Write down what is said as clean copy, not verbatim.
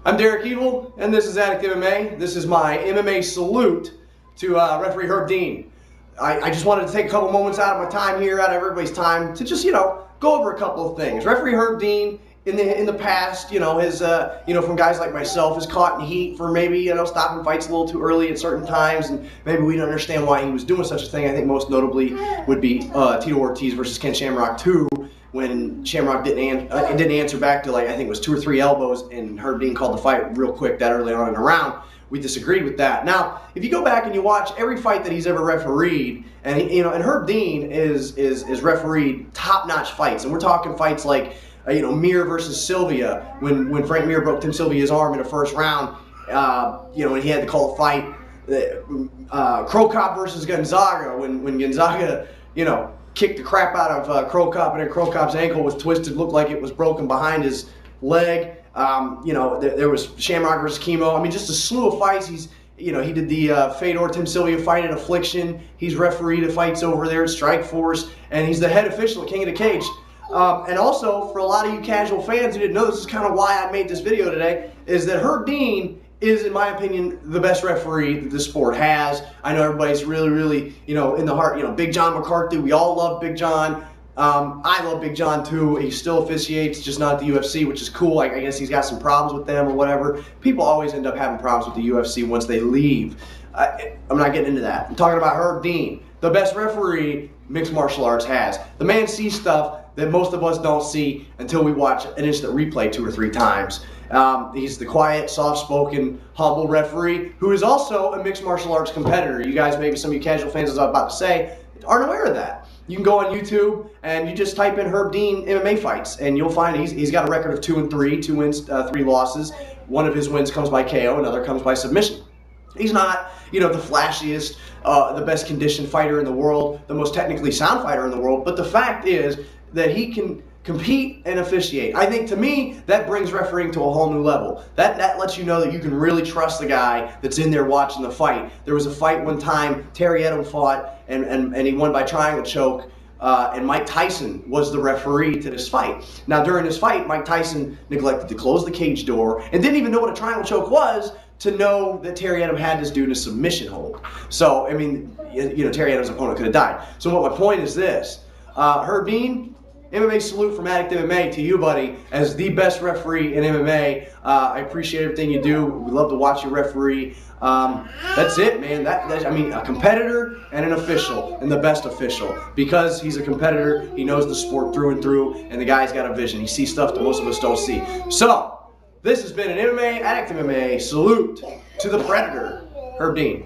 I'm Derek Evil, and this is Addict MMA. This is my MMA salute to referee Herb Dean. I just wanted to take a couple moments out of my time here, out of everybody's time, to just, go over a couple of things. Referee Herb Dean, in the past, has, from guys like myself, has caught in heat for maybe, stopping fights a little too early at certain times, and maybe we don't understand why he was doing such a thing. I think most notably would be Tito Ortiz versus Ken Shamrock 2. When Shamrock didn't answer back to, I think it was 2 or 3 elbows, and Herb Dean called the fight real quick that early on in the round. We disagreed with that. Now, if you go back and you watch every fight that he's ever refereed, and and Herb Dean is refereed top-notch fights, and we're talking fights like Mir versus Sylvia, when Frank Mir broke Tim Sylvia's arm in the first round, and he had to call the fight. Crow Cop versus Gonzaga, when Gonzaga, kicked the crap out of Crow Cop, and then Crow Cop's ankle was twisted, looked like it was broken behind his leg. There was Shamrock versus Chemo. I mean, just a slew of fights. He did the Fedor Tim Sylvia fight at Affliction. He's refereed fights over there at Strikeforce, and he's the head official at King of the Cage. And also, for a lot of you casual fans who didn't know, this is kind of why I made this video today, is that Herb Dean is, in my opinion, the best referee that the sport has. I know everybody's really, in the heart, Big John McCarthy. We all love Big John. I love Big John too. He still officiates, just not the UFC, which is cool. I guess he's got some problems with them or whatever. People always end up having problems with the UFC once they leave. I'm not getting into that. I'm talking about Herb Dean, the best referee mixed martial arts has. The man sees stuff that most of us don't see until we watch an instant replay 2 or 3 times. He's the quiet, soft-spoken, humble referee who is also a mixed martial arts competitor. You guys, maybe some of you casual fans, as I was about to say, aren't aware of that. You can go on YouTube and you just type in Herb Dean MMA fights, and you'll find he's got a record of 2-3, 2 wins, 3 losses. One of his wins comes by KO, another comes by submission. He's not, the flashiest, the best conditioned fighter in the world, the most technically sound fighter in the world, but the fact is that he can compete and officiate. I think, to me, that brings refereeing to a whole new level. That lets you know that you can really trust the guy that's in there watching the fight. There was a fight one time, Terry Edom fought, and he won by triangle choke, and Mike Tyson was the referee to this fight. Now, during this fight, Mike Tyson neglected to close the cage door and didn't even know what a triangle choke was to know that Terry Edom had this dude in a submission hold. So, I mean, Terry Edom's opponent could have died. So what my point is this. Herb Dean, MMA salute from Addict MMA to you, buddy, as the best referee in MMA. I appreciate everything you do. We love to watch you referee. That's it, man. A competitor and an official, and the best official. Because he's a competitor, he knows the sport through and through, and the guy's got a vision. He sees stuff that most of us don't see. So, this has been an Addict MMA salute to the Predator, Herb Dean.